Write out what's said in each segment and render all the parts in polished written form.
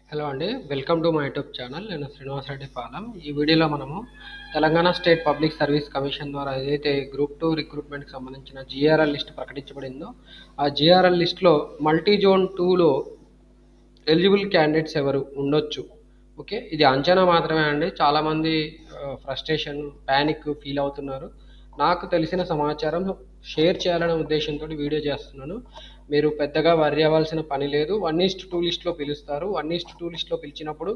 Hello అండి. Welcome to my YouTube channel. నేను శ్రీనివాస్ రెడ్డి పాలెం. ఈ వీడియోలో మనము Telangana state public service commission ద్వారా ఏదైతే గ్రూప్ 2 రిక్రూట్మెంట్‌కి సంబంధించిన జీఆర్ఎల్ లిస్ట్ ప్రకటించబడిందో, ఆ జీఆర్ఎల్ లిస్ట్‌లో మల్టీ జోన్ 2లో ఎలిజిబుల్ క్యాండిడేట్స్ ఎవరు ఉండొచ్చు. ఓకే. ఇది అంచనా మాత్రమే అండి. చాలామంది ఫ్రస్ట్రేషన్, ప్యానిక్ ఫీల్ అవుతున్నారు. నాకు తెలిసిన సమాచారం షేర్ చేయాలనే ఉద్దేశంతో వీడియో చేస్తున్నాను. మీరు పెద్దగా వర్రీ అవ్వాల్సిన పని లేదు. 1:2 లిస్ట్‌లో పిలుస్తారు. 1:2 లిస్ట్‌లో పిలిచినప్పుడు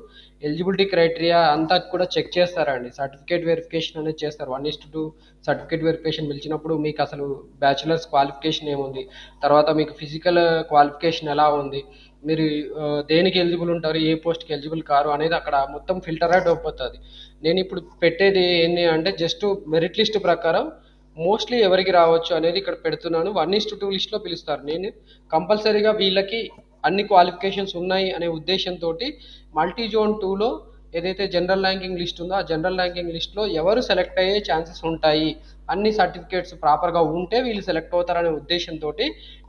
ఎలిజిబిలిటీ క్రైటీరియా అంతా కూడా చెక్ చేస్తారండి. సర్టిఫికేట్ వెరిఫికేషన్ అనేది చేస్తారు. 1:2 సర్టిఫికేట్ వెరిఫికేషన్ పిలిచినప్పుడు మీకు అసలు బ్యాచిలర్స్ క్వాలిఫికేషన్ ఏముంది, తర్వాత మీకు ఫిజికల్ క్వాలిఫికేషన్ ఎలా ఉంది, మీరు దేనికి ఎలిజిబుల్ ఉంటారు, ఏ పోస్ట్కి ఎలిజిబుల్ కారు అనేది అక్కడ మొత్తం ఫిల్టర్ అవుట్ అయిపోతుంది. నేను ఇప్పుడు పెట్టేది ఏంటి అంటే జస్ట్ మెరిట్ లిస్ట్ ప్రకారం మోస్ట్లీ ఎవరికి రావచ్చు అనేది ఇక్కడ పెడుతున్నాను. 1:2 లిస్ట్లో పిలుస్తారు. నేను కంపల్సరీగా వీళ్ళకి అన్ని క్వాలిఫికేషన్స్ ఉన్నాయి అనే ఉద్దేశంతో మల్టీ జోన్ 2లో ఏదైతే జనరల్ ర్యాంకింగ్ లిస్ట్ ఉందో ఆ జనరల్ ర్యాంకింగ్ లిస్ట్లో ఎవరు సెలెక్ట్ అయ్యే ఛాన్సెస్ ఉంటాయి, అన్ని సర్టిఫికేట్స్ ప్రాపర్గా ఉంటే వీళ్ళు సెలెక్ట్ అవుతారనే ఉద్దేశంతో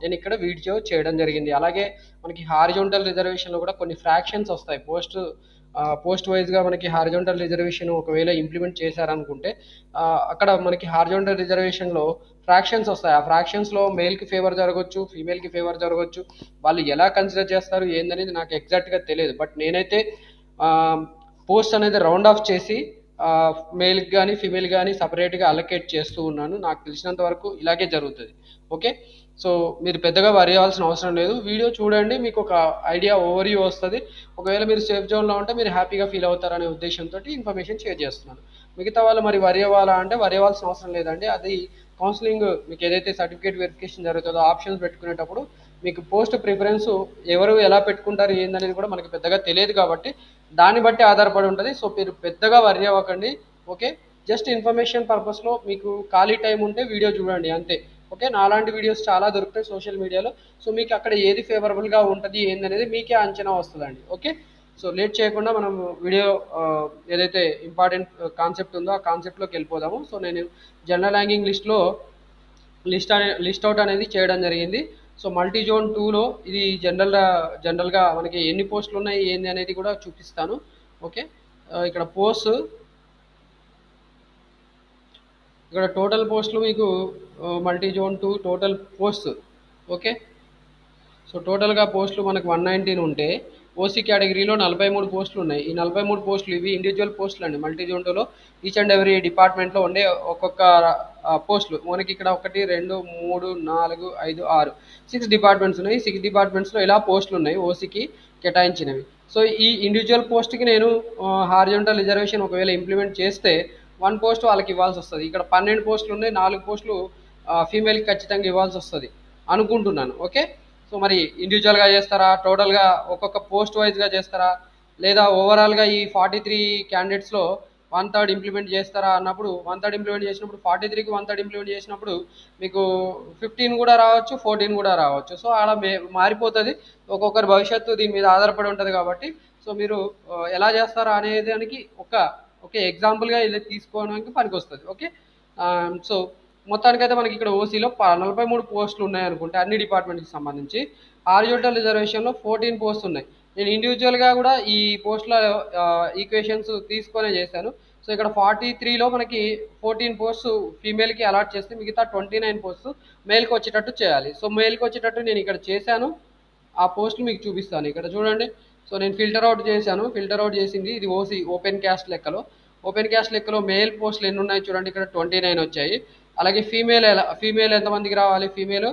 నేను ఇక్కడ వీడియో చేయడం జరిగింది. అలాగే మనకి హారిజోంటల్ రిజర్వేషన్లో కూడా కొన్ని ఫ్రాక్షన్స్ వస్తాయి. పోస్ట్ వైజ్గా మనకి హారిజోంటల్ రిజర్వేషన్ ఒకవేళ ఇంప్లిమెంట్ చేశారనుకుంటే అక్కడ మనకి హారిజోంటల్ రిజర్వేషన్లో ఫ్రాక్షన్స్ వస్తాయి. ఆ ఫ్రాక్షన్స్లో మేల్కి ఫేవర్ జరగవచ్చు, ఫీమేల్కి ఫేవర్ జరగవచ్చు. వాళ్ళు ఎలా కన్సిడర్ చేస్తారు ఏందనేది నాకు ఎగ్జాక్ట్గా తెలియదు. బట్ నేనైతే పోస్ట్ అనేది రౌండ్ ఆఫ్ చేసి మేల్కి కానీ ఫీమేల్ కానీ సపరేట్గా అలొకేట్ చేస్తూ ఉన్నాను. నాకు తెలిసినంత వరకు ఇలాగే జరుగుతుంది. ఓకే. సో మీరు పెద్దగా వరి అవ్వాల్సిన అవసరం లేదు. వీడియో చూడండి, మీకు ఒక ఐడియా ఓవర్వ్యూ వస్తుంది. ఒకవేళ మీరు సేఫ్ జోన్లో ఉంటే మీరు హ్యాపీగా ఫీల్ అవుతారనే ఉద్దేశంతో ఇన్ఫర్మేషన్ షేర్ చేస్తున్నాను. మిగతా వాళ్ళు మరి వరి అవ్వాలా అంటే వరి అవ్వాల్సిన అవసరం లేదండి. అది కౌన్సిలింగ్ మీకు ఏదైతే సర్టిఫికేట్ వెరిఫికేషన్ జరుగుతుందో ఆప్షన్స్ పెట్టుకునేటప్పుడు మీకు పోస్ట్ ప్రిఫరెన్స్ ఎవరు ఎలా పెట్టుకుంటారు ఏందనేది కూడా మనకి పెద్దగా తెలియదు కాబట్టి దాన్ని బట్టి ఆధారపడి ఉంటుంది. సో మీరు పెద్దగా వరి అవ్వకండి. ఓకే. జస్ట్ ఇన్ఫర్మేషన్ పర్పస్లో మీకు ఖాళీ టైం ఉంటే వీడియో చూడండి అంతే. ఓకే. నాలాంటి వీడియోస్ చాలా దొరుకుతాయి సోషల్ మీడియాలో. సో మీకు అక్కడ ఏది ఫేవరబుల్గా ఉంటుంది ఏందనేది మీకే అంచనా వస్తుందండి. ఓకే. సో లేట్ చేయకుండా మనం వీడియో ఏదైతే ఇంపార్టెంట్ కాన్సెప్ట్ ఉందో ఆ కాన్సెప్ట్లోకి వెళ్ళిపోదాము. సో నేను జనరల్ ర్యాంకింగ్ లిస్ట్ అవుట్ అనేది చేయడం జరిగింది. సో మల్టీ జోన్ 2లో ఇది జనరల్గా మనకి ఎన్ని పోస్టులు ఉన్నాయి ఏంది అనేది కూడా చూపిస్తాను. ఓకే. ఇక్కడ టోటల్ పోస్టులు మీకు multi zone 2 total post. Okay. So టోటల్గా పోస్టులు మనకు 119 ఉంటే ఓసీ కేటగిరీలో 43 పోస్టులు ఉన్నాయి. ఈ 43 పోస్టులు ఇవి ఇండివిజువల్ పోస్టులు అండి. మల్టీ జోన్ 2లో ఈచ్ అండ్ ఎవ్రీ డిపార్ట్మెంట్లో ఉండే ఒక్కొక్క పోస్టులు మనకి ఇక్కడ 1 2 3 4 5 6 6 డిపార్ట్మెంట్స్ ఉన్నాయి. 6 డిపార్ట్మెంట్స్లో ఇలా పోస్టులు ఉన్నాయి ఓసీకి కేటాయించినవి. సో ఈ ఇండివిజువల్ పోస్ట్కి నేను హారిజాంటల్ రిజర్వేషన్ ఒకవేళ ఇంప్లిమెంట్ చేస్తే 1 పోస్ట్ వాళ్ళకి ఇవ్వాల్సి వస్తుంది. ఇక్కడ 12 పోస్టులు ఉన్నాయి. 4 పోస్టులు ఫీమేల్కి ఖచ్చితంగా ఇవ్వాల్సి వస్తుంది అనుకుంటున్నాను. ఓకే. సో మరి ఇండివిజువల్గా చేస్తారా, టోటల్గా ఒక్కొక్క పోస్ట్ వైజ్గా చేస్తారా, లేదా ఓవరాల్గా ఈ 43 క్యాండిడేట్స్లో 1/3 ఇంప్లిమెంట్ చేస్తారా అన్నప్పుడు 1/3 ఇంప్లిమెంట్ చేసినప్పుడు 43కి 1/3 ఇంప్లిమెంట్ చేసినప్పుడు మీకు 15 కూడా రావచ్చు, 14 కూడా రావచ్చు. సో అలా మారిపోతుంది. ఒక్కొక్కరి భవిష్యత్తు దీని మీద ఆధారపడి ఉంటుంది కాబట్టి సో మీరు ఎలా చేస్తారా అనే దానికి ఒక ఎగ్జాంపుల్గా ఇది తీసుకోవడానికి పనికి వస్తుంది. ఓకే. సో మొత్తానికైతే మనకి ఇక్కడ ఓసీలో 43 పోస్టులు ఉన్నాయనుకుంటే అన్ని డిపార్ట్మెంట్కి సంబంధించి హారిజాంటల్ రిజర్వేషన్లో 14 పోస్టులు ఉన్నాయి. నేను ఇండివిజువల్గా కూడా ఈ పోస్టుల ఈక్వేషన్స్ తీసుకొనే చేశాను. సో ఇక్కడ 43లో మనకి 14 పోస్టు ఫీమేల్కి అలాట్ చేస్తే మిగతా 29 పోస్టు మేల్కి వచ్చేటట్టు చేయాలి. సో మేల్కి వచ్చేటట్టు నేను ఇక్కడ చేశాను. ఆ పోస్టులు మీకు చూపిస్తాను. ఇక్కడ చూడండి. సో నేను ఫిల్టర్ అవుట్ చేశాను. ఫిల్టర్ అవుట్ చేసింది ఇది ఓసీ ఓపెన్ క్యాస్ట్ లెక్కలో మేల్ పోస్టులు ఎన్ని ఉన్నాయి చూడండి. ఇక్కడ 29 వచ్చాయి. అలాగే ఫీమేల్ ఎంతమందికి రావాలి, ఫీమేల్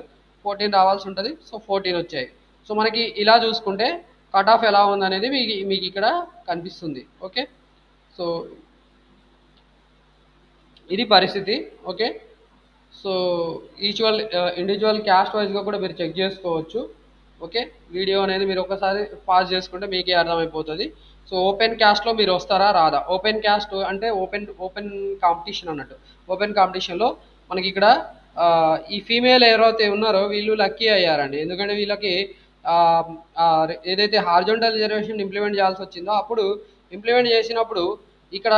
14 రావాల్సి ఉంటుంది. సో 14 వచ్చాయి. సో మనకి ఇలా చూసుకుంటే కట్ ఆఫ్ ఎలా ఉందనేది మీకు ఇక్కడ కనిపిస్తుంది. ఓకే. సో ఇది పరిస్థితి. ఓకే. సో ఇండివిజువల్ క్యాస్ట్ వైజ్గా కూడా మీరు చెక్ చేసుకోవచ్చు. ఓకే. వీడియో అనేది మీరు ఒకసారి పాజ్ చేసుకుంటే మీకే అర్థమైపోతుంది. సో ఓపెన్ క్యాస్ట్లో మీరు వస్తారా రాదా. ఓపెన్ క్యాస్ట్ అంటే ఓపెన్ కాంపిటీషన్ అన్నట్టు. ఓపెన్ కాంపిటీషన్లో మనకి ఇక్కడ ఈ ఫీమేల్ ఎవరైతే ఉన్నారో వీళ్ళు లక్కీ అయ్యారండి. ఎందుకంటే వీళ్ళకి ఏదైతే హారిజాంటల్ రిజర్వేషన్ ఇంప్లిమెంట్ చేయాల్సి వచ్చిందో అప్పుడు ఇంప్లిమెంట్ చేసినప్పుడు ఇక్కడ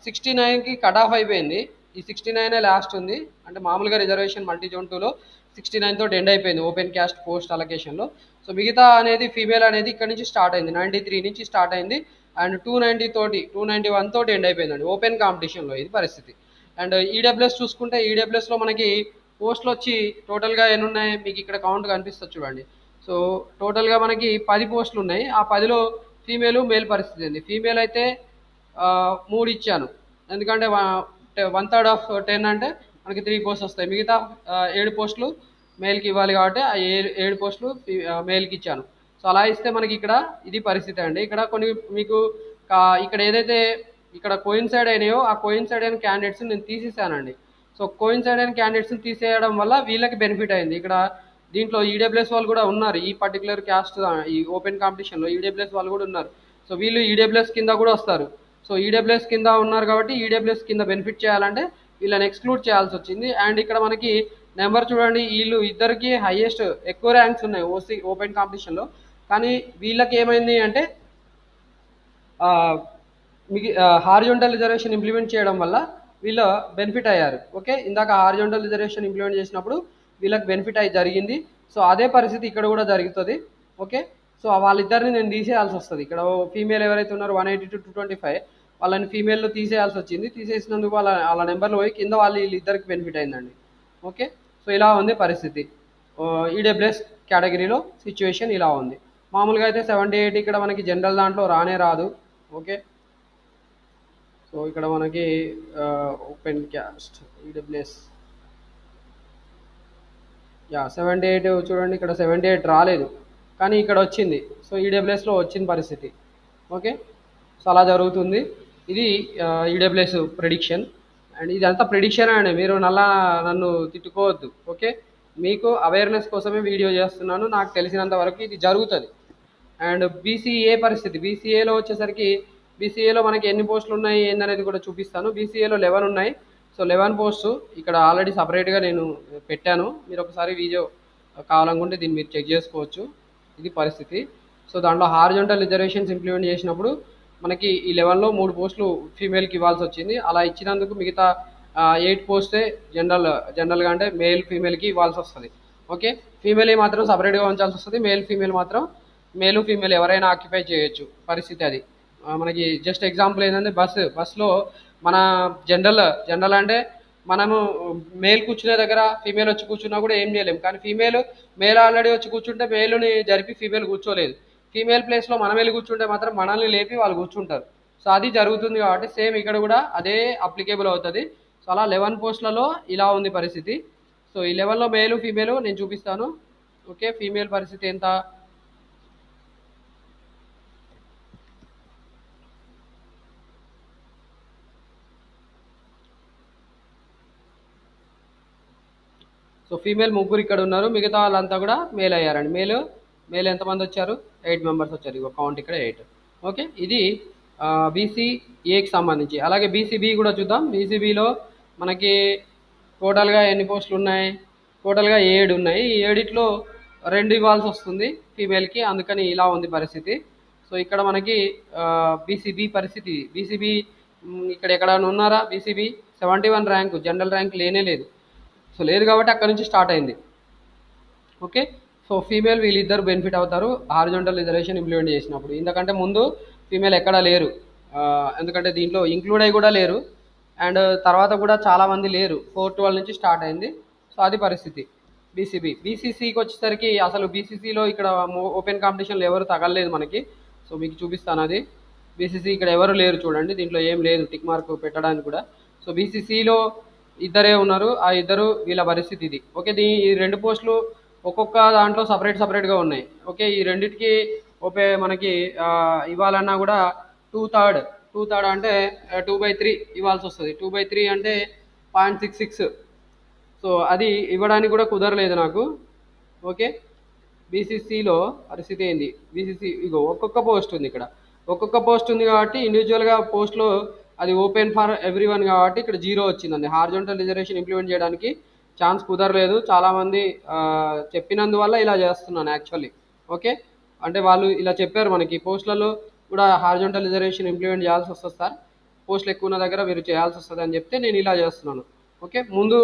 69కి కట్ ఆఫ్ అయిపోయింది. ఈ 69 లాస్ట్ ఉంది. అంటే మామూలుగా రిజర్వేషన్ మల్టీ జోన్ 2లో 69 తోటి ఎండ్ అయిపోయింది ఓపెన్ క్యాస్ట్ పోస్ట్ అలొకేషన్లో. సో మిగతా అనేది ఫీమేల్ అనేది ఇక్కడ నుంచి స్టార్ట్ అయింది, 93 నుంచి స్టార్ట్ అయింది అండ్ 290 తోటి 291 తోటి ఎండ్ అయిపోయిందండి ఓపెన్ కాంపిటీషన్లో. ఇది పరిస్థితి. అండ్ ఈడబ్ల్యూఎస్ చూసుకుంటే ఈడబ్ల్యూఎస్లో మనకి పోస్టులు వచ్చి టోటల్గా ఎన్ని ఉన్నాయి మీకు ఇక్కడ కౌంట్ కనిపిస్తుంది చూడండి. సో టోటల్గా మనకి 10 పోస్టులు ఉన్నాయి. ఆ 10లో ఫీమేల్ మేల్ పరిస్థితి ఉంది. ఫీమేల్ అయితే 3 ఇచ్చాను, ఎందుకంటే 1/3 ఆఫ్ 10 అంటే మనకి 3 పోస్టులు వస్తాయి. మిగతా 7 పోస్టులు మేల్కి ఇవ్వాలి కాబట్టి ఆ 7 పోస్టులు మేల్కి ఇచ్చాను. సో అలా ఇస్తే మనకి ఇక్కడ ఇది పరిస్థితి అండి. ఇక్కడ కొన్ని మీకు ఇక్కడ ఏదైతే ఇక్కడ కోయిన్సైడ్ అయినాయో ఆ కోయిన్సైడ్ అయిన క్యాండిడేట్స్ నేను తీసేసానండి. సో కోయిన్సైడ్ అయిన క్యాండిడేట్స్ని తీసేయడం వల్ల వీళ్ళకి బెనిఫిట్ అయింది. ఇక్కడ దీంట్లో ఈడబ్ల్యూఎస్ వాళ్ళు కూడా ఉన్నారు, ఈ పర్టికులర్ క్యాస్ట్ ఈ ఓపెన్ కాంపిటీషన్లో ఈడబ్ల్యూఎస్ వాళ్ళు కూడా ఉన్నారు. సో వీళ్ళు ఈడబ్ల్యూఎస్ కింద కూడా వస్తారు. సో ఈడబ్ల్యూఎస్ కింద ఉన్నారు కాబట్టి ఈడబ్ల్యూఎస్ కింద బెనిఫిట్ చేయాలంటే వీళ్ళని ఎక్స్క్లూడ్ చేయాల్సి వచ్చింది. అండ్ ఇక్కడ మనకి నెంబర్ చూడండి, వీళ్ళు ఇద్దరికి హైయెస్ట్ ఎక్కువ ర్యాంక్స్ ఉన్నాయి ఓసీ ఓపెన్ కాంపిటీషన్లో. కానీ వీళ్ళకి ఏమైంది అంటే హారిజాంటల్ రిజర్వేషన్ ఇంప్లిమెంట్ చేయడం వల్ల వీళ్ళు బెనిఫిట్ అయ్యారు. ఓకే, ఇందాక హారిజాంటల్ రిజర్వేషన్ ఇంప్లిమెంట్ చేసినప్పుడు వీళ్ళకి బెనిఫిట్ అయ్యి జరిగింది. సో అదే పరిస్థితి ఇక్కడ కూడా జరుగుతుంది. ఓకే, సో వాళ్ళిద్దరిని నేను తీసేయాల్సి వస్తుంది. ఇక్కడ ఫీమేల్ ఎవరైతే ఉన్నారో 180 to 225 వాళ్ళని ఫీమేల్లో తీసేయాల్సి వచ్చింది. తీసేసినందుకు వాళ్ళ నెంబర్లో పోయి కింద వీళ్ళిద్దరికి బెనిఫిట్ అయిందండి. ఓకే, సో ఇలా ఉంది పరిస్థితి. ఈడబ్ల్యూఎస్ కేటగిరీలో సిచ్యువేషన్ ఇలా ఉంది. మామూలుగా అయితే 78 ఇక్కడ మనకి జనరల్ దాంట్లో రానే రాదు. ఓకే, సో ఇక్కడ మనకి ఓపెన్ క్యాస్ట్ ఈడబ్ల్యూఎస్ 78 చూడండి, ఇక్కడ 78 రాలేదు కానీ ఇక్కడ వచ్చింది. సో ఈడబ్ల్యూఎస్లో వచ్చిన పరిస్థితి. ఓకే, సో అలా జరుగుతుంది. ఇది ఈడబ్ల్యూఎస్ ప్రెడిక్షన్. అండ్ ఇదంతా ప్రెడిక్షన్ అండి, మీరు నన్ను తిట్టుకోవద్దు. ఓకే, మీకు అవేర్నెస్ కోసమే వీడియో చేస్తున్నాను. నాకు తెలిసినంత వరకు ఇది జరుగుతుంది. అండ్ బీసీఏ పరిస్థితి, బీసీఏలో వచ్చేసరికి బీసీఏలో మనకి ఎన్ని పోస్టులు ఉన్నాయి ఏందనేది కూడా చూపిస్తాను. బీసీఏలో 11 ఉన్నాయి. సో 11 పోస్టు ఇక్కడ ఆల్రెడీ సపరేట్గా నేను పెట్టాను. మీరు ఒకసారి వీడియో కావాలనుకుంటే దీన్ని మీరు చెక్ చేసుకోవచ్చు. ఇది పరిస్థితి. సో దాంట్లో హారిజాంటల్ రిజర్వేషన్స్ ఇంప్లిమెంట్ చేసినప్పుడు మనకి ఈ 11లో 3 పోస్టులు ఫీమేల్కి ఇవ్వాల్సి వచ్చింది. అలా ఇచ్చినందుకు మిగతా 8 పోస్టే జనరల్గా అంటే మేల్ ఫీమేల్కి ఇవ్వాల్సి వస్తుంది. ఓకే, ఫీమేల్ మాత్రం సపరేట్గా ఉంచాల్సి వస్తుంది. ఫీమేల్ మాత్రం మేలు ఫీమేల్ ఎవరైనా ఆక్యుపై చేయొచ్చు పరిస్థితి. అది మనకి జస్ట్ ఎగ్జాంపుల్ ఏంటంటే బస్సులో మన జనరల్ అంటే మనము మేల్ కూర్చునే దగ్గర ఫీమేల్ వచ్చి కూర్చున్నా కూడా ఏం చేయలేము. కానీ మేల్ ఆల్రెడీ వచ్చి కూర్చుంటే మేలుని జరిపి ఫీమేల్ కూర్చోలేదు. ఫీమేల్ ప్లేస్లో మనం వెళ్ళి కూర్చుంటే మాత్రం మనల్ని లేపి వాళ్ళు కూర్చుంటారు. సో అది జరుగుతుంది కాబట్టి సేమ్ ఇక్కడ కూడా అదే అప్లికేబుల్ అవుతుంది. సో అలా 11 పోస్టులలో ఇలా ఉంది పరిస్థితి. సో ఈ 11లో మేలు ఫీమేల్ నేను చూపిస్తాను. ఓకే, ఫీమేల్ పరిస్థితి ఎంత, సో ఫీమేల్ 3 ఇక్కడ ఉన్నారు, మిగతా వాళ్ళంతా కూడా మేల్ అయ్యారండి. మేల్ ఎంతమంది వచ్చారు, 8 మెంబర్స్ వచ్చారు. ఇక కౌంట్ ఇక్కడ 8. ఓకే, ఇది బీసీఏకి సంబంధించి. అలాగే బీసీబీ కూడా చూద్దాం. బీసీబీలో మనకి టోటల్గా ఎన్ని పోస్టులు ఉన్నాయి, టోటల్గా 7 ఉన్నాయి. ఈ 7లో 2 ఇవ్వాల్సి వస్తుంది ఫీమేల్కి, అందుకని ఇలా ఉంది పరిస్థితి. సో ఇక్కడ మనకి బీసీబీ పరిస్థితి. బీసీబీ ఇక్కడ ఎక్కడైనా ఉన్నారా, బీసీబీ 71 ర్యాంకు, జనరల్ ర్యాంక్ లేనే లేదు. సో లేదు కాబట్టి అక్కడ నుంచి స్టార్ట్ అయింది. ఓకే, సో ఫీమేల్ వీళ్ళిద్దరు బెనిఫిట్ అవుతారు హారిజాంటల్ రిజర్వేషన్ ఇంప్లిమెంట్ చేసినప్పుడు. ఎందుకంటే ముందు ఫీమేల్ ఎక్కడా లేరు, ఎందుకంటే దీంట్లో ఇంక్లూడ్ అయ్యి కూడా లేరు. అండ్ తర్వాత కూడా చాలామంది లేరు, 412 నుంచి స్టార్ట్ అయింది. సో అది పరిస్థితి. బీసీసీకి వచ్చేసరికి అసలు బీసీసీలో ఇక్కడ ఓపెన్ కాంపిటీషన్లో ఎవరు తగలలేదు మనకి. సో మీకు చూపిస్తాను అది. బీసీసీ ఇక్కడ ఎవరు లేరు చూడండి, దీంట్లో ఏం లేదు టిక్ మార్క్ పెట్టడానికి కూడా. సో బీసీసీలో ఇద్దరే ఉన్నారు, ఆ ఇద్దరు వీళ్ళ పరిస్థితి ఇది. ఓకే, ఈ 2 పోస్టులు ఒక్కొక్క దాంట్లో సపరేట్గా ఉన్నాయి. ఓకే, ఈ రెండింటికి మనకి ఇవ్వాలన్నా కూడా 2/3 అంటే 2/3 ఇవ్వాల్సి వస్తుంది. 2/3 అంటే 0.66. సో అది ఇవ్వడానికి కూడా కుదరలేదు నాకు. ఓకే, బీసీసీలో పరిస్థితి ఏంది, బీసీసీ ఇగో ఒక్కొక్క పోస్ట్ ఉంది. ఇక్కడ ఒక్కొక్క పోస్ట్ ఉంది కాబట్టి ఇండివిజువల్గా పోస్ట్లో అది ఓపెన్ ఫర్ ఎవ్రీవన్ కాబట్టి ఇక్కడ 0 వచ్చిందండి. హారిజాంటల్ రిజర్వేషన్ ఇంప్లిమెంట్ చేయడానికి ఛాన్స్ కుదరలేదు. చాలామంది చెప్పినందువల్ల ఇలా చేస్తున్నాను యాక్చువల్లీ. ఓకే, అంటే వాళ్ళు ఇలా చెప్పారు మనకి పోస్టులలో కూడా హారిజాంటల్ రిజర్వేషన్ ఇంప్లిమెంట్ చేయాల్సి వస్తుంది సార్, పోస్టులు ఎక్కువ ఉన్న దగ్గర మీరు చేయాల్సి వస్తుంది అని చెప్తే నేను ఇలా చేస్తున్నాను. ఓకే, ముందు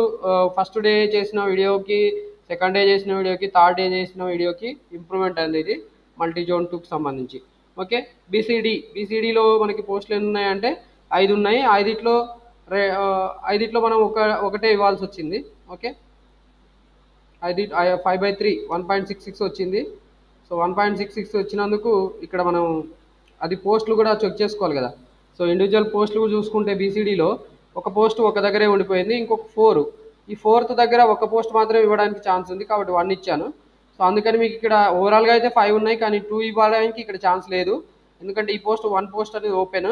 ఫస్ట్ డే చేసిన వీడియోకి సెకండ్ డే చేసిన వీడియోకి థర్డ్ డే చేసిన వీడియోకి ఇంప్రూవ్మెంట్ అనేది ఇది మల్టీ జోన్ 2కి సంబంధించి. ఓకే, బీసీడీలో మనకి పోస్టులు ఎన్ని ఉన్నాయంటే 5 ఉన్నాయి. ఐదిట్లో మనం ఒకటే ఇవ్వాల్సి వచ్చింది. ఓకే, 5/3 1.66 వచ్చింది. సో 1.66 వచ్చినందుకు ఇక్కడ మనం అది పోస్టులు కూడా చెక్ చేసుకోవాలి కదా. సో ఇండివిజువల్ పోస్టులు చూసుకుంటే బీసీడీలో ఒక పోస్ట్ ఒక దగ్గరే ఉండిపోయింది, ఇంకొక 4. ఈ 4th దగ్గర ఒక పోస్ట్ మాత్రమే ఇవ్వడానికి ఛాన్స్ ఉంది కాబట్టి 1 ఇచ్చాను. సో అందుకని మీకు ఇక్కడ ఓవరాల్గా అయితే 5 ఉన్నాయి, కానీ 2 ఇవ్వడానికి ఇక్కడ ఛాన్స్ లేదు. ఎందుకంటే ఈ పోస్ట్ 1 పోస్ట్ అనేది ఓపెన్.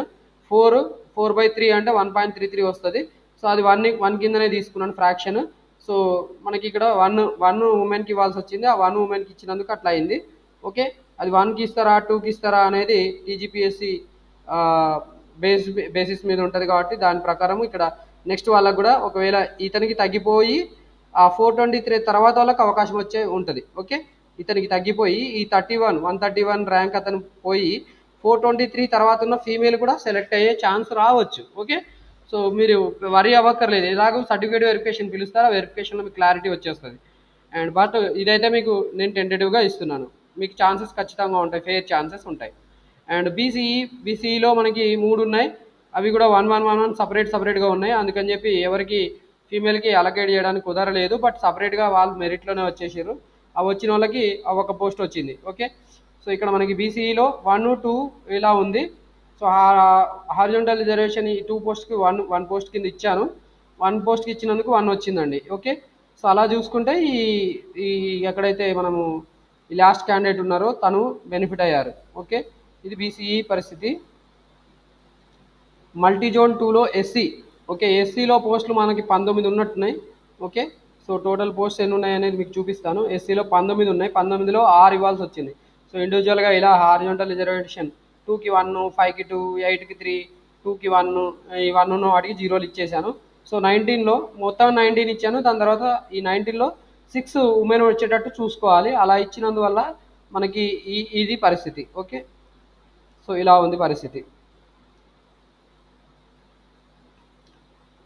4/3 అంటే 1.33 వస్తుంది. సో అది 1 కిందనే తీసుకున్నాను ఫ్రాక్షన్. సో మనకి ఇక్కడ 1 ఉమెన్కి ఇవ్వాల్సి వచ్చింది. ఆ 1 ఉమెన్కి ఇచ్చినందుకు అట్లా అయింది. ఓకే, అది 1కి ఇస్తారా 2కి ఇస్తారా అనేది టీజీపీఎస్సీ బేసిస్ మీద ఉంటుంది కాబట్టి దాని ప్రకారం ఇక్కడ నెక్స్ట్ వాళ్ళకు కూడా ఒకవేళ ఇతనికి తగ్గిపోయి ఆ 423 తర్వాత వాళ్ళకి అవకాశం వచ్చే ఉంటుంది. ఓకే, ఇతనికి తగ్గిపోయి ఈ 131 ర్యాంక్ అతను పోయి 423 తర్వాత ఉన్న ఫీమేల్ కూడా సెలెక్ట్ అయ్యే ఛాన్స్ రావచ్చు. ఓకే, సో మీరు వరీ అవ్వక్కర్లేదు. ఎలాగో సర్టిఫికేట్ వెరిఫికేషన్ పిలుస్తారా, వెరిఫికేషన్లో మీకు క్లారిటీ వచ్చేస్తుంది. అండ్ బట్ ఇదైతే మీకు నేను టెంటేటివ్గా ఇస్తున్నాను. మీకు ఛాన్సెస్ ఖచ్చితంగా ఉంటాయి, ఫెయిర్ ఛాన్సెస్ ఉంటాయి. అండ్ బీసీఈలో మనకి 3 ఉన్నాయి. అవి కూడా 1 సపరేట్గా ఉన్నాయి. అందుకని చెప్పి ఎవరికి ఫీమేల్కి అలకేట్ చేయడానికి కుదరలేదు. బట్ సపరేట్గా వాళ్ళు మెరిట్లోనే వచ్చేసారు. ఆ వచ్చిన వాళ్ళకి ఒక పోస్ట్ వచ్చింది. ఓకే, సో ఇక్కడ మనకి బీసీఈలో 1, 2 ఇలా ఉంది. సో హారిజాంటల్ రిజర్వేషన్ ఈ 2 పోస్ట్కి 1 పోస్ట్ కింద ఇచ్చాను. 1 పోస్ట్కి ఇచ్చినందుకు 1 వచ్చిందండి. ఓకే, సో అలా చూసుకుంటే ఈ ఎక్కడైతే మనము ఈ లాస్ట్ క్యాండిడేట్ ఉన్నారో తను బెనిఫిట్ అయ్యారు. ఓకే, ఇది బీసీఈ పరిస్థితి. మల్టీ జోన్ 2లో ఎస్సీ. ఓకే, ఎస్సీలో పోస్టులు మనకి 19 ఉన్నట్టున్నాయి. ఓకే, సో టోటల్ పోస్ట్ ఎన్ని ఉన్నాయి అనేది మీకు చూపిస్తాను. ఎస్సీలో 19 ఉన్నాయి. 19లో 6 ఇవ్వాల్సి వచ్చింది. సో ఇండివిజువల్గా ఇలా హారిజాంటల్ రిజర్వేషన్ 2కి 1, 5కి 2, 8కి 3, 2కి 1, ఈ 1 ఉన్న వాటికి 0లు ఇచ్చేసాను. సో 19లో మొత్తం 19 ఇచ్చాను. దాని తర్వాత ఈ 19లో 6 ఉమెన్ వచ్చేటట్టు చూసుకోవాలి. అలా ఇచ్చినందువల్ల మనకి ఇది పరిస్థితి. ఓకే, సో ఇలా ఉంది పరిస్థితి.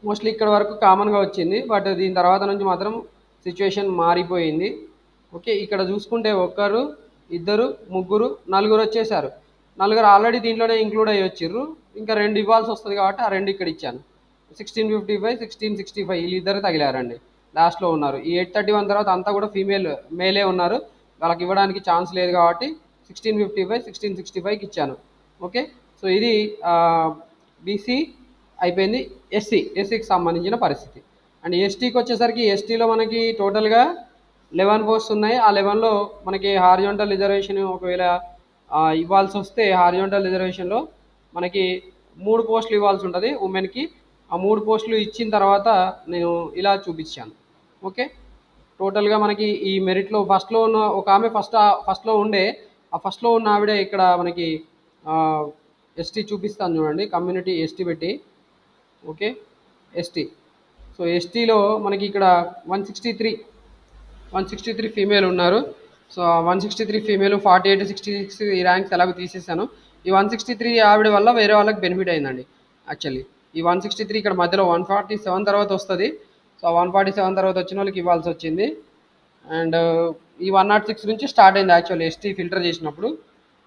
మోస్ట్లీ ఇక్కడ వరకు కామన్గా వచ్చింది, బట్ దీని తర్వాత నుంచి మాత్రం సిచ్యువేషన్ మారిపోయింది. ఓకే, ఇక్కడ చూసుకుంటే 1, 2, 3, 4 వచ్చేసారు. 4 ఆల్రెడీ దీంట్లోనే ఇంక్లూడ్ అయ్యి వచ్చిర్రు. ఇంకా 2 ఇవ్వాల్సి వస్తుంది కాబట్టి ఆ 2 ఇక్కడ ఇచ్చాను. 1655, 1665 వీళ్ళిద్దరు తగిలారండి, లాస్ట్లో ఉన్నారు. ఈ 831 తర్వాత అంతా కూడా మేలే ఉన్నారు. వాళ్ళకి ఇవ్వడానికి ఛాన్స్ లేదు కాబట్టి 1655, 1665కి ఇచ్చాను. ఓకే, సో ఇది బీసీ అయిపోయింది. ఎస్సీకి సంబంధించిన పరిస్థితి. అండ్ ఎస్టీకి వచ్చేసరికి ఎస్టీలో మనకి టోటల్గా 11 పోస్ట్స్ ఉన్నాయి. ఆ 11లో మనకి హారిజాంటల్ రిజర్వేషన్ ఒకవేళ ఇవ్వాల్సి వస్తే హారిజాంటల్ రిజర్వేషన్లో మనకి 3 పోస్టులు ఇవ్వాల్సి ఉంటుంది ఉమెన్కి. ఆ 3 పోస్టులు ఇచ్చిన తర్వాత నేను ఇలా చూపించాను. ఓకే, టోటల్గా మనకి ఈ మెరిట్లో ఫస్ట్లో ఉన్న ఒక ఆమె ఫస్ట్లో ఉండే, ఆ ఫస్ట్లో ఉన్న ఆవిడ ఇక్కడ మనకి ఎస్టీ చూపిస్తాను చూడండి, కమ్యూనిటీ ఎస్టీ పెట్టి. Okay, ST. సో ఎస్టీలో మనకి ఇక్కడ 163 ఫీమేల్ ఉన్నారు. సో 163 ఫీమేల్, 48, 66 ఈ ర్యాంక్స్ ఎలాగో తీసేసాను. ఈ 163 ఆవిడ వల్ల వేరే వాళ్ళకి బెనిఫిట్ అయిందండి. యాక్చువల్లీ ఈ 163 ఇక్కడ మధ్యలో 147 తర్వాత వస్తుంది. సో 147 తర్వాత వచ్చిన వాళ్ళకి ఇవ్వాల్సి వచ్చింది. అండ్ ఈ 106 నుంచి స్టార్ట్ అయింది యాక్చువల్లీ ఎస్టీ ఫిల్టర్ చేసినప్పుడు.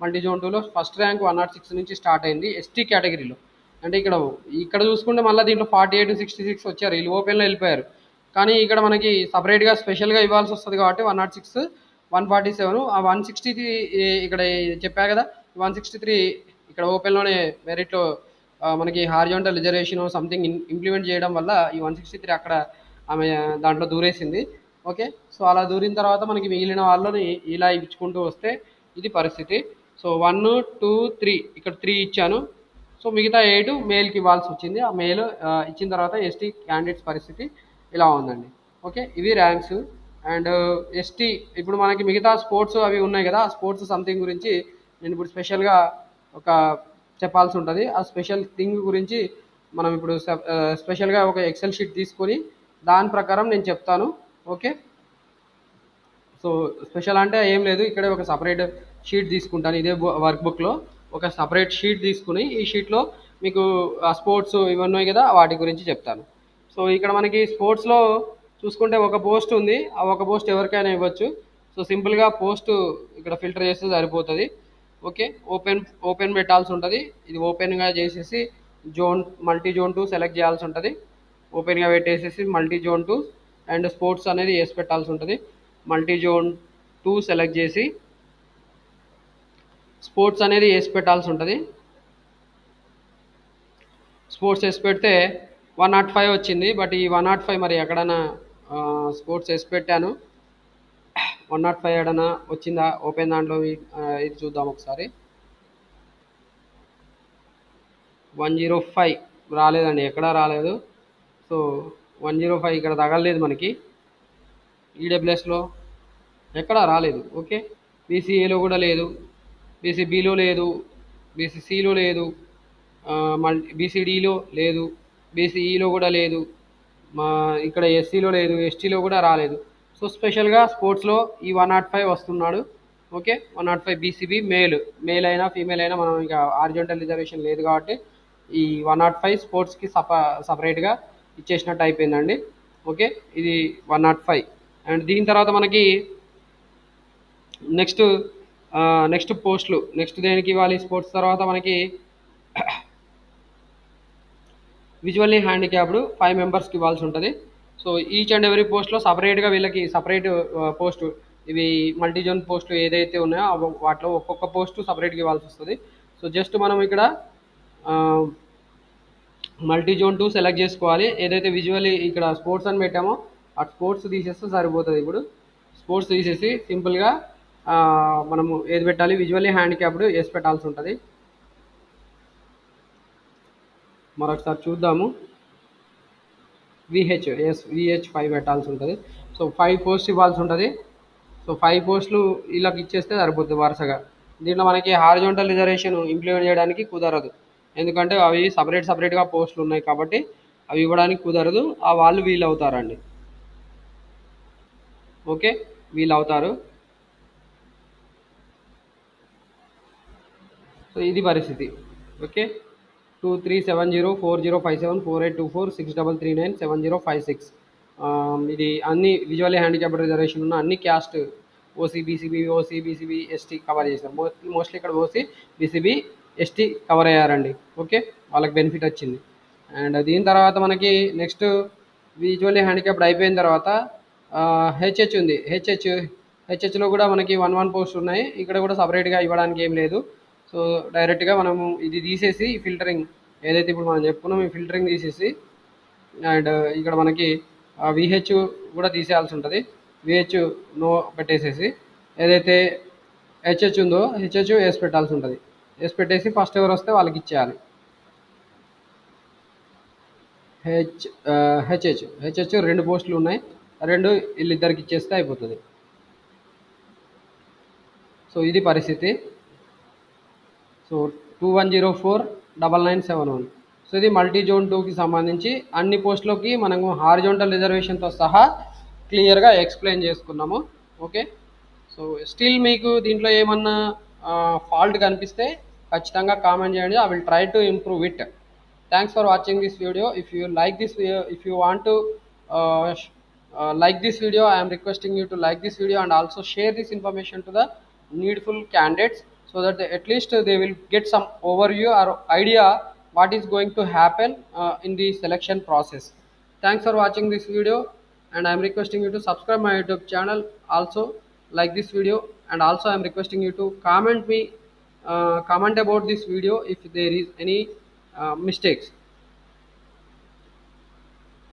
మల్టీ జోన్ 2లో ఫస్ట్ ర్యాంక్ 106 నుంచి స్టార్ట్ అయింది ఎస్టీ కేటగిరీలో. అంటే ఇక్కడ చూసుకుంటే మళ్ళీ దీంట్లో 48, 66 వచ్చారు, వీళ్ళు ఓపెన్లో వెళ్ళిపోయారు. కానీ ఇక్కడ మనకి సపరేట్గా స్పెషల్గా ఇవ్వాల్సి వస్తుంది కాబట్టి 106, 147, ఆ 163 ఇక్కడ చెప్పా కదా, 163 ఇక్కడ ఓపెన్లోనే మెరిట్లో మనకి హారిజాంటల్ రిజర్వేషన్ సంథింగ్ ఇంప్లిమెంట్ చేయడం వల్ల ఈ 163 అక్కడ ఆమె దాంట్లో దూరేసింది. ఓకే, సో అలా దూరిన తర్వాత మనకి మిగిలిన వాళ్ళని ఇలా ఇచ్చుకుంటూ వస్తే ఇది పరిస్థితి. సో 1, 2, 3 ఇక్కడ 3 ఇచ్చాను. సో మిగతా 8 మేల్కి ఇవ్వాల్సి వచ్చింది. ఆ మేల్ ఇచ్చిన తర్వాత ఎస్టీ క్యాండిడేట్స్ పరిస్థితి ఇలా ఉందండి. ఓకే, ఇవి ర్యాంక్స్. అండ్ ఎస్టీ ఇప్పుడు మనకి మిగతా స్పోర్ట్స్ అవి ఉన్నాయి కదా, ఆ స్పోర్ట్స్ సంథింగ్ గురించి నేను ఇప్పుడు స్పెషల్గా ఒక చెప్పాల్సి ఉంటుంది. ఆ స్పెషల్ థింగ్ గురించి మనం ఇప్పుడు స్పెషల్గా ఒక ఎక్సెల్ షీట్ తీసుకొని దాని ప్రకారం నేను చెప్తాను. ఓకే, సో స్పెషల్ అంటే ఏం లేదు, ఇక్కడే ఒక సపరేట్ షీట్ తీసుకుంటాను. ఇదే వర్క్ బుక్లో ఒక సపరేట్ షీట్ తీసుకుని ఈ షీట్లో మీకు స్పోర్ట్స్ ఇవన్నీ కదా వాటి గురించి చెప్తాను. సో ఇక్కడ మనకి స్పోర్ట్స్లో చూసుకుంటే ఒక పోస్ట్ ఉంది, ఆ ఒక పోస్ట్ ఎవరికైనా ఇవ్వచ్చు. సో సింపుల్గా పోస్ట్ ఇక్కడ ఫిల్టర్ చేస్తే సరిపోతుంది. ఓకే, ఓపెన్ పెట్టాల్సి ఉంటుంది. ఇది ఓపెన్గా చేసేసి మల్టీ జోన్ 2 సెలెక్ట్ చేయాల్సి ఉంటుంది. ఓపెన్గా పెట్టేసేసి మల్టీ జోన్ 2 అండ్ స్పోర్ట్స్ అనేది వేసి పెట్టాల్సి ఉంటుంది. మల్టీ జోన్ 2 సెలెక్ట్ చేసి స్పోర్ట్స్ అనేది వేసి పెట్టాల్సి ఉంటుంది. స్పోర్ట్స్ వేసి పెడితే 105 వచ్చింది. బట్ ఈ 105 మరి ఎక్కడైనా స్పోర్ట్స్ వేసి పెట్టాను, 105 ఎక్కడైనా వచ్చిందా ఓపెన్ దాంట్లో ఇది చూద్దాం ఒకసారి. 105 రాలేదండి, ఎక్కడా రాలేదు. సో 105 ఇక్కడ తగలలేదు మనకి, ఈడబ్ల్యూఎస్లో ఎక్కడా రాలేదు. ఓకే, బీసీఏలో కూడా లేదు, బీసీబీలో లేదు, బీసీసీలో లేదు, బీసీడీలో లేదు, బీసీఈలో కూడా లేదు, ఇక్కడ ఎస్సీలో లేదు, ఎస్టీలో కూడా రాలేదు. సో స్పెషల్గా స్పోర్ట్స్లో ఈ 105 వస్తున్నాడు. ఓకే, 105 బీసీబీ మేల్ అయినా ఫీమేల్ అయినా మనం ఇంకా హారిజాంటల్ రిజర్వేషన్ లేదు కాబట్టి ఈ 105 స్పోర్ట్స్కి సపరేట్గా ఇచ్చేసినట్టు అయిపోయిందండి. ఓకే, ఇది 105. అండ్ దీని తర్వాత మనకి నెక్స్ట్ పోస్టులు నెక్స్ట్ దేనికి ఇవ్వాలి? స్పోర్ట్స్ తర్వాత మనకి విజువల్లీ హ్యాండిక్యాప్డ్ 5 మెంబర్స్కి ఇవ్వాల్సి ఉంటుంది. సో ఈచ్ అండ్ ఎవరీ పోస్ట్లో సపరేట్గా వీళ్ళకి సపరేట్ పోస్టు, ఇవి మల్టీజోన్ పోస్టులు ఏదైతే ఉన్నాయో వాటిలో ఒక్కొక్క పోస్టు సపరేట్గా ఇవ్వాల్సి వస్తుంది. సో జస్ట్ మనం ఇక్కడ మల్టీజోన్ 2 సెలెక్ట్ చేసుకోవాలి. ఏదైతే విజువల్లీ ఇక్కడ స్పోర్ట్స్ అని పెట్టామో ఆ స్పోర్ట్స్ తీసేస్తే సరిపోతుంది. ఇప్పుడు స్పోర్ట్స్ తీసేసి సింపుల్గా మనము ఏది పెట్టాలి? విజువల్లీ హ్యాండిక్యాప్డ్ వేసి పెట్టాల్సి ఉంటుంది. మరొకసారి చూద్దాము. విహెచ్ 5 పెట్టాల్సి ఉంటుంది. సో 5 పోస్ట్ ఇవ్వాల్సి ఉంటుంది. సో 5 పోస్టులు వీళ్ళకి ఇచ్చేస్తే సరిపోతుంది వరుసగా. దీంట్లో మనకి హారిజాంటల్ రిజర్వేషన్ ఇంప్లిమెంట్ చేయడానికి కుదరదు, ఎందుకంటే అవి సపరేట్గా పోస్టులు ఉన్నాయి కాబట్టి అవి ఇవ్వడానికి కుదరదు. ఆ వాళ్ళు వీళ్ళు అవుతారండి. ఓకే, వీళ్ళు అవుతారు. సో ఇది పరిస్థితి. ఓకే, 23704057482463397056. ఇది అన్ని విజువల్లీ హ్యాండిక్యాప్డ్ రిజర్వేషన్ ఉన్న అన్ని caste OC BCB ST cover చేశారు. మోస్ట్లీ ఇక్కడ ఓసీ బీసీబీ ఎస్టీ కవర్ అయ్యారండి. ఓకే, వాళ్ళకి బెనిఫిట్ వచ్చింది. అండ్ దీని తర్వాత మనకి నెక్స్ట్ విజువల్లీ హ్యాండిక్యాప్డ్ అయిపోయిన తర్వాత హెచ్హెచ్ ఉంది. హెచ్హెచ్లో కూడా మనకి 1 పోస్ట్ ఉన్నాయి. ఇక్కడ కూడా సపరేట్గా ఇవ్వడానికి ఏం లేదు. సో డైరెక్ట్గా మనము ఇది తీసేసి ఫిల్టరింగ్ ఏదైతే ఇప్పుడు మనం చెప్పుకున్నాం ఈ ఫిల్టరింగ్ తీసేసి అండ్ ఇక్కడ మనకి విహెచ్ కూడా తీసేయాల్సి ఉంటుంది. విహెచ్ నో పెట్టేసేసి ఏదైతే హెచ్హెచ్ ఉందో హెచ్హెచ్ వేసి పెట్టాల్సి ఉంటుంది. వేసి పెట్టేసి ఫస్ట్ ఎవరు వస్తే వాళ్ళకి ఇచ్చేయాలి. హెచ్హెచ్ 2 పోస్టులు ఉన్నాయి, 2 వీళ్ళిద్దరికి ఇచ్చేస్తే అయిపోతుంది. సో ఇది పరిస్థితి. సో 21049971. సో ఇది మల్టీజోన్ 2కి సంబంధించి అన్ని పోస్టులకి మనము హారిజాంటల్ రిజర్వేషన్తో సహా క్లియర్గా ఎక్స్ప్లెయిన్ చేసుకున్నాము. ఓకే, సో స్టిల్ మీకు దీంట్లో ఏమన్నా ఫాల్ట్ కనిపిస్తే ఖచ్చితంగా కామెంట్ చేయండి. I will try to improve it. Thanks for watching this video. If you like this video, if you want to like this video, I am requesting you to like this video and also share this information to the needful candidates, so that at least they will get some overview or idea what is going to happen in the selection process. Thanks for watching this video and I am requesting you to subscribe my YouTube channel, also like this video, and also I am requesting you to comment about this video if there is any mistakes.